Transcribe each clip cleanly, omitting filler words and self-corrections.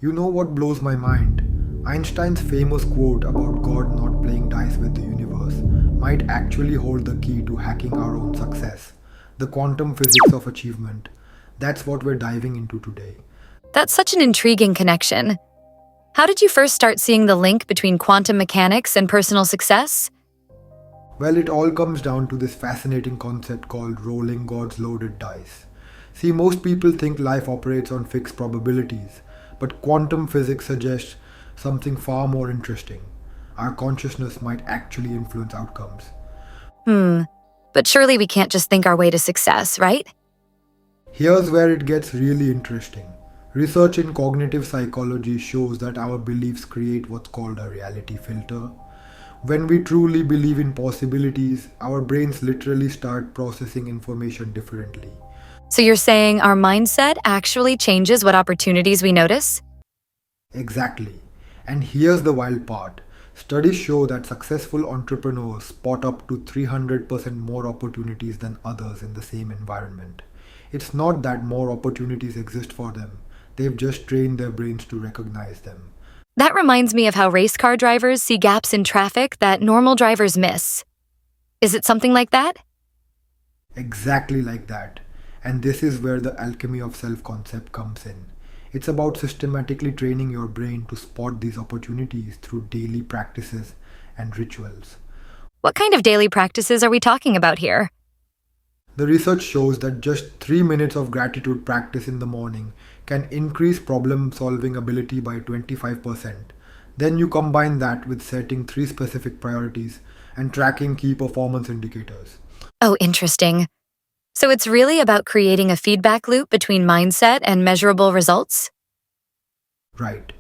You know what blows my mind? Einstein's famous quote about God not playing dice with the universe might actually hold the key to hacking our own success. The quantum physics of achievement. That's what we're diving into today. That's such an intriguing connection. How did you first start seeing the link between quantum mechanics and personal success? Well, it all comes down to this fascinating concept called rolling God's loaded dice. See, most people think life operates on fixed probabilities, but quantum physics suggests something far more interesting. Our consciousness might actually influence outcomes. Hmm, but surely we can't just think our way to success, right? Here's where it gets really interesting. Research in cognitive psychology shows that our beliefs create what's called a reality filter. When we truly believe in possibilities, our brains literally start processing information differently. So you're saying our mindset actually changes what opportunities we notice? Exactly. And here's the wild part. Studies show that successful entrepreneurs spot up to 300% more opportunities than others in the same environment. It's not that more opportunities exist for them, they've just trained their brains to recognize them. That reminds me of how race car drivers see gaps in traffic that normal drivers miss. Is it something like that? Exactly like that. And this is where the alchemy of self concept comes in. It's about systematically training your brain to spot these opportunities through daily practices and rituals. What kind of daily practices are we talking about here? The research shows that just 3 minutes of gratitude practice in the morning can increase problem solving ability by 25%. Then you combine that with setting 3 specific priorities and tracking key performance indicators. Oh, interesting. So it's really about creating a feedback loop between mindset and measurable results? Right.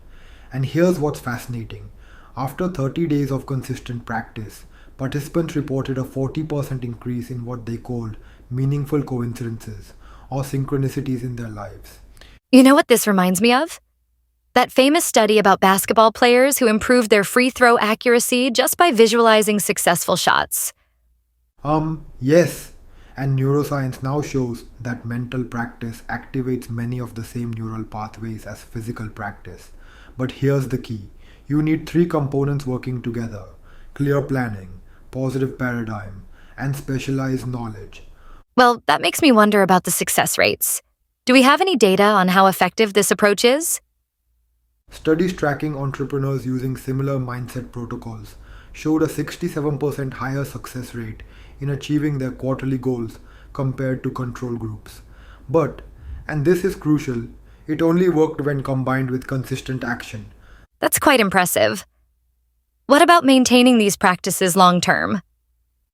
And here's what's fascinating. After 30 days of consistent practice, participants reported a 40% increase in what they called meaningful coincidences or synchronicities in their lives. You know what this reminds me of? That famous study about basketball players who improved their free throw accuracy just by visualizing successful shots. Yes. And neuroscience now shows that mental practice activates many of the same neural pathways as physical practice. But here's the key, you need three components working together: clear planning, positive paradigm, and specialized knowledge. Well, that makes me wonder about the success rates. Do we have any data on how effective this approach is? Studies tracking entrepreneurs using similar mindset protocols showed a 67% higher success rate in achieving their quarterly goals compared to control groups. But, and this is crucial, it only worked when combined with consistent action. That's quite impressive. What about maintaining these practices long term?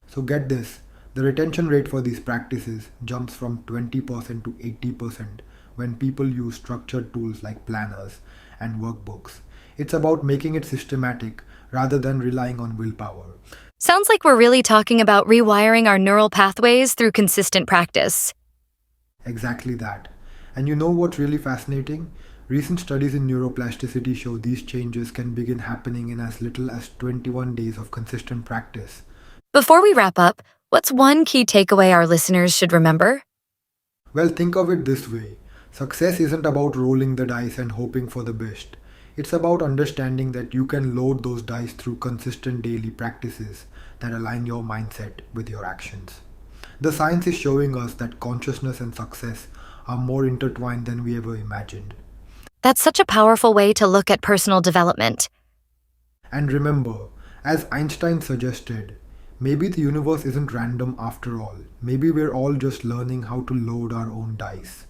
So get this, the retention rate for these practices jumps from 20% to 80% when people use structured tools like planners and workbooks. It's about making it systematic rather than relying on willpower. Sounds like we're really talking about rewiring our neural pathways through consistent practice. Exactly that. And you know what's really fascinating? Recent studies in neuroplasticity show these changes can begin happening in as little as 21 days of consistent practice. Before we wrap up, what's one key takeaway our listeners should remember? Well, think of it this way: success isn't about rolling the dice and hoping for the best. It's about understanding that you can load those dice through consistent daily practices that align your mindset with your actions. The science is showing us that consciousness and success are more intertwined than we ever imagined. That's such a powerful way to look at personal development. And remember, as Einstein suggested, maybe the universe isn't random after all. Maybe we're all just learning how to load our own dice.